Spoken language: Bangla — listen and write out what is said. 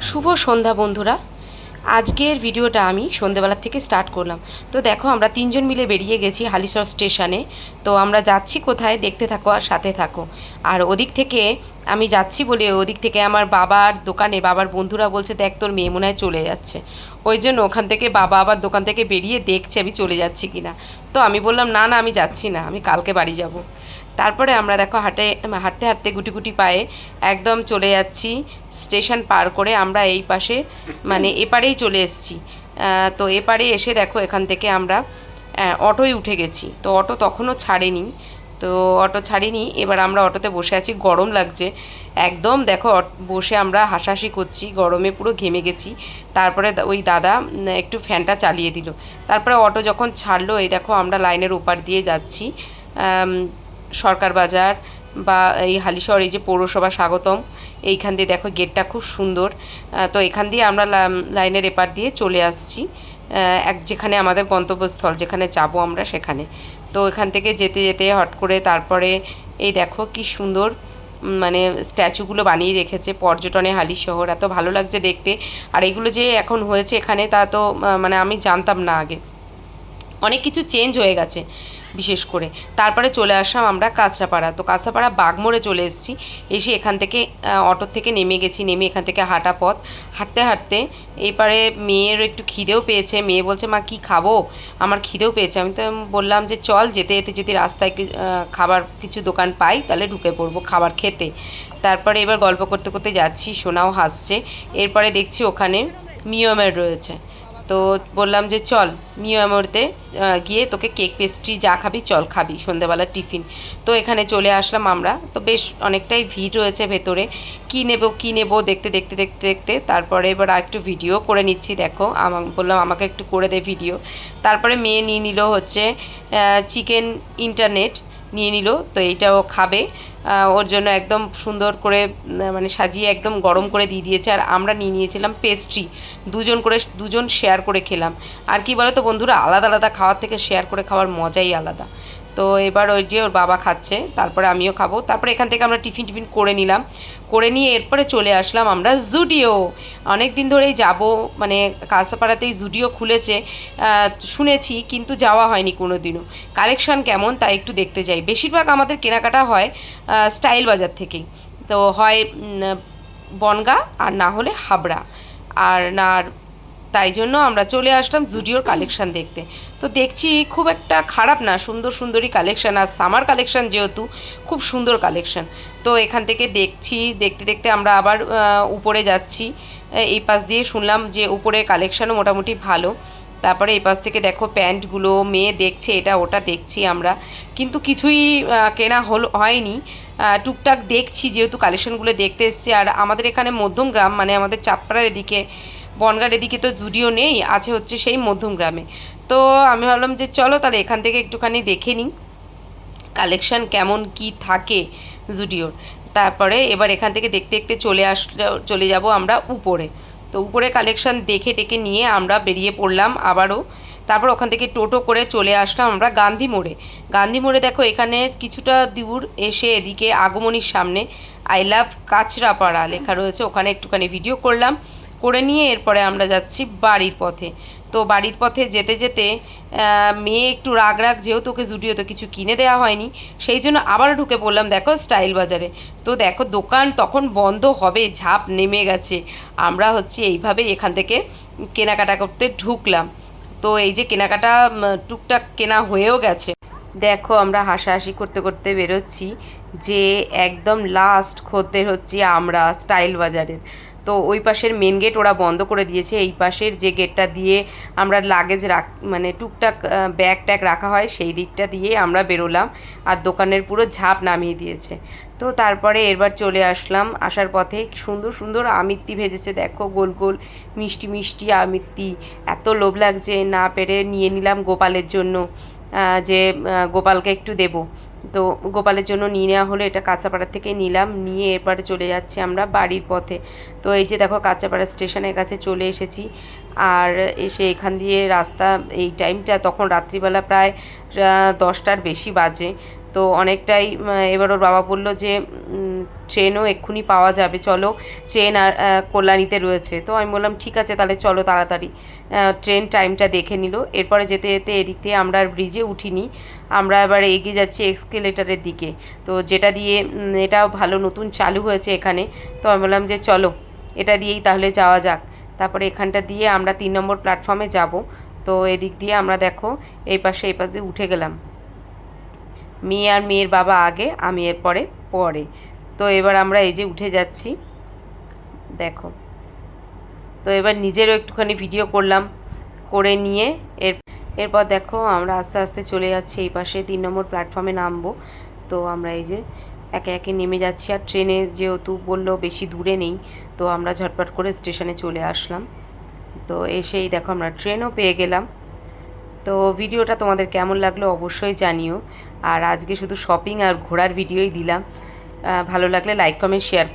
শুভ সন্ধ্যা বন্ধুরা। আজকের ভিডিওটা আমি সন্ধ্যেবেলা থেকে স্টার্ট করলাম। তো দেখো আমরা তিনজন মিলে বেরিয়ে গেছি হালিশহর স্টেশনে। তো আমরা যাচ্ছি কোথায় দেখতে থাকো আর সাথে থাকো। আর ওদিক থেকে আমি যাচ্ছি বলে ওদিক থেকে আমার বাবার দোকানে বাবার বন্ধুরা বলছে, দেখ তোর মেয়ে মনে হয় চলে যাচ্ছে। ওই জন্য ওখান থেকে বাবা আবার দোকান থেকে বেরিয়ে দেখছে আমি চলে যাচ্ছি কি না। তো আমি বললাম না না, আমি যাচ্ছি না, আমি কালকে বাড়ি যাব। তারপরে আমরা দেখো হাঁটতে হাঁটতে গুটি গুটি পায়ে একদম চলে যাচ্ছি স্টেশন পার করে। আমরা এই পাশে মানে এপারেই চলে এসেছি। তো এপারে এসে দেখো এখান থেকে আমরা অটোয় উঠে গেছি। তো অটো তখনও ছাড়েনি, তো অটো ছাড়িনি। এবার আমরা অটোতে বসে আছি, গরম লাগছে একদম। দেখো বসে আমরা হাসাহাসি করছি, গরমে পুরো ঘেমে গেছি। তারপরে ওই দাদা একটু ফ্যানটা চালিয়ে দিল। তারপরে অটো যখন ছাড়লো, এই দেখো আমরা লাইনের ওপার দিয়ে যাচ্ছি সরকার বাজার বা এই হালিশহর, এই যে পৌরসভা স্বাগতম, এইখান দিয়ে দেখো গেটটা খুব সুন্দর। তো এখান দিয়ে আমরা লাইনের এপার দিয়ে চলে আসছি যেখানে আমাদের গন্তব্যস্থল, যেখানে যাব আমরা সেখানে। তো এখান থেকে যেতে যেতে হট করে তারপরে এই দেখো কি সুন্দর মানে স্ট্যাচুগুলো বানিয়ে রেখেছে পর্যটনে হালিশহর, এত ভালো লাগছে দেখতে। আর এগুলো যে এখন হয়েছে এখানে তা তো মানে আমি জানতাম না আগে, অনেক কিছু চেঞ্জ হয়ে গেছে বিশেষ করে। তারপরে চলে আসলাম আমরা কাঁচরাপাড়া। তো কাঁচরাপাড়া বাগমোড়ে চলে এসেছি। এসে এখান থেকে অটোর থেকে নেমে গেছি, নেমে এখান থেকে হাঁটা পথ। হাঁটতে হাঁটতে এইবারে মেয়ের একটু খিদেও পেয়েছে। মেয়ে বলছে মা কি খাবো, আমার খিদেও পেয়েছে। আমি তো বললাম যে চল যেতে যেতে যদি রাস্তায় খাবার কিছু দোকান পাই তাহলে ঢুকে পড়বো খাবার খেতে। তারপরে এবার গল্প করতে করতে যাচ্ছি, সোনাও হাসছে। এরপরে দেখছি ওখানে মিওমের রয়েছে। তো বললাম যে চল মিওমোরতে গিয়ে তোকে কেক পেস্ট্রি যা খাবি চল খাবি সন্ধ্যেবেলার টিফিন। তো এখানে চলে আসলাম আমরা। তো বেশ অনেকটাই ভিড় রয়েছে ভেতরে, কী নেব দেখতে দেখতে দেখতে দেখতে তারপরে এবার একটু ভিডিও করে নিচ্ছি। দেখো বললাম আমাকে একটু করে দে ভিডিও। তারপরে মেয়ে নিয়ে নিল হচ্ছে চিকেন ইন্টারনেট নিয়ে নিল। তো এইটাও খাবে, ওর জন্য একদম সুন্দর করে মানে সাজিয়ে একদম গরম করে দিয়ে দিয়েছে। আর আমরা নিয়ে নিয়েছিলাম পেস্ট্রি, দুজন শেয়ার করে খেলাম। আর কি বলো তো বন্ধুরা, আলাদা আলাদা খাওয়ার থেকে শেয়ার করে খাওয়ার মজাই আলাদা। তো এবার ওই যে ওর বাবা খাচ্ছে, তারপরে আমিও খাবো। তারপরে এখান থেকে আমরা টিফিন করে নিলাম, করে নিয়ে এরপরে চলে আসলাম আমরা জুডিও। অনেক দিন ধরেই যাব, মানে কাঁচাপাড়াতেই জুডিও খুলেছে শুনেছি, কিন্তু যাওয়া হয়নি কোনো দিনও। কালেকশান কেমন তা একটু দেখতে যাই। বেশিরভাগ আমাদের কেনাকাটা হয় স্টাইল বাজার থেকেই। তো হয় বনগাঁ আর না হলে হাবড়া, আর না তাই জন্য আমরা চলে আসলাম জুডিওর কালেকশান দেখতে। তো দেখছি খুব একটা খারাপ না, সুন্দর সুন্দরই কালেকশান। আর সামার কালেকশান যেহেতু, খুব সুন্দর কালেকশান। তো এখান থেকে দেখছি, দেখতে দেখতে আমরা আবার উপরে যাচ্ছি। এই পাশ দিয়ে শুনলাম যে উপরের কালেকশানও মোটামুটি ভালো। তারপরে এই পাশ থেকে দেখো প্যান্টগুলো, মেয়ে দেখছে এটা ওটা দেখছি আমরা, কিন্তু কিছুই কেনা হয়নি। টুকটাক দেখছি যেহেতু কালেকশানগুলো দেখতে এসছি। আর আমাদের এখানে মধ্যমগ্রাম, মানে আমাদের চাঁদপাড়ার এদিকে বনগাঁর এদিকে তো জুডিও নেই, আছে হচ্ছে সেই মধ্যমগ্রামে। তো আমি ভাবলাম যে চলো তাহলে এখান থেকে একটুখানি দেখে নিই কালেকশান কেমন কি থাকে জুডিওর। তারপরে এবার এখান থেকে দেখতে দেখতে চলে যাব আমরা উপরে। তো উপরে কালেকশান দেখে টেকে নিয়ে আমরা বেরিয়ে পড়লাম আবারও। তারপর ওখান থেকে টোটো করে চলে আসলাম আমরা গান্ধী মোড়ে। গান্ধী মোড়ে দেখো এখানে কিছুটা দূর এসে এদিকে আগমনীর সামনে আই লাভ কাঁচরাপাড়া লেখা রয়েছে, ওখানে একটুখানি ভিডিও করলাম। করে নিয়ে এরপরে আমরা যাচ্ছি বাড়ির পথে। তো বাড়ির পথে যেতে যেতে মেয়ে একটু রাগ যেহেতু ওকে জুডিওতে কিছু কিনে দেওয়া হয়নি, সেই জন্য আবার ঢুকে পড়লাম দেখো স্টাইল বাজারে। তো দেখো দোকান তখন বন্ধ হবে, ঝাঁপ নেমে গেছে। আমরা হচ্ছে এইভাবে এখান থেকে কেনাকাটা করতে ঢুকলাম। তো এই যে কেনাকাটা টুকটাক কেনা হয়েও গেছে। দেখো আমরা হাসাহাসি করতে করতে বেরোচ্ছি যে একদম লাস্ট খদ্দের হচ্ছে আমরা স্টাইল বাজারের। তো ওই পাশের মেন গেট ওরা বন্ধ করে দিয়েছে, এই পাশের যে গেটটা দিয়ে আমরা লাগেজ মানে টুকটাক ব্যাগ ট্যাগ রাখা হয় সেই দিকটা দিয়ে আমরা বেরোলাম। আর দোকানের পুরো ঝাঁপ নামিয়ে দিয়েছে। তো তারপরে এবার চলে আসলাম, আসার পথে সুন্দর সুন্দর আমিত্তি ভেজেছে দেখো, গোল গোল মিষ্টি মিষ্টি আমিত্তি। এত লোভ লাগছে, না পেরে নিয়ে নিলাম গোপালের জন্য, যে গোপালকে একটু দেবো। তো গোপালের জন্য নিয়ে নেওয়া হলো, এটা কাঁচাপাড়া থেকে নিলাম। নিয়ে এরপরে চলে যাচ্ছি আমরা বাড়ির পথে। তো এই যে দেখো কাঁচাপাড়া স্টেশনের কাছে চলে এসেছি। আর এসে এখান দিয়ে রাস্তা, এই টাইমটা তখন রাত্রিবেলা প্রায় 10টার বেশি বাজে। তো অনেকটাই, এবার ওর বাবা বললো যে ট্রেনও এক্ষুনি পাওয়া যাবে, চলো ট্রেন আর কল্যাণীতে রয়েছে। তো আমি বললাম ঠিক আছে তাহলে চলো তাড়াতাড়ি। ট্রেন টাইমটা দেখে নিল। এরপরে যেতে যেতে এদিক দিয়ে আমরা আর ব্রিজে উঠিনি, আমরা এবার এগিয়ে যাচ্ছি এক্সকেলেটারের দিকে। তো যেটা দিয়ে এটা ভালো নতুন চালু হয়েছে এখানে। তো আমি বললাম যে চলো এটা দিয়েই তাহলে যাওয়া যাক। তারপরে এখানটা দিয়ে আমরা 3 নম্বর প্ল্যাটফর্মে যাব। তো এদিক দিয়ে আমরা দেখো এই পাশে উঠে গেলাম। মেয়ে আর মেয়ের বাবা আগে, আমি এরপরে পরে। তো এবার আমরা এই যে উঠে যাচ্ছি দেখো। তো এবার নিজেরও একটুখানি ভিডিও করলাম, করে নিয়ে এরপর দেখো আমরা আস্তে আস্তে চলে যাচ্ছি এই পাশে 3 নম্বর প্ল্যাটফর্মে নামবো। তো আমরা এই যে একে একে নেমে যাচ্ছি। আর ট্রেনের যেহেতু বললো বেশি দূরে নেই, তো আমরা ঝটপট করে স্টেশনে চলে আসলাম। তো এসেই দেখো আমরা ট্রেনও পেয়ে গেলাম। তো ভিডিওটা তোমাদের কেমন লাগলো অবশ্যই জানিও। আর আজকে শুধু শপিং আর ঘোরার ভিডিওই দিলাম। ভালো লাগলে লাইক কমেন্ট শেয়ার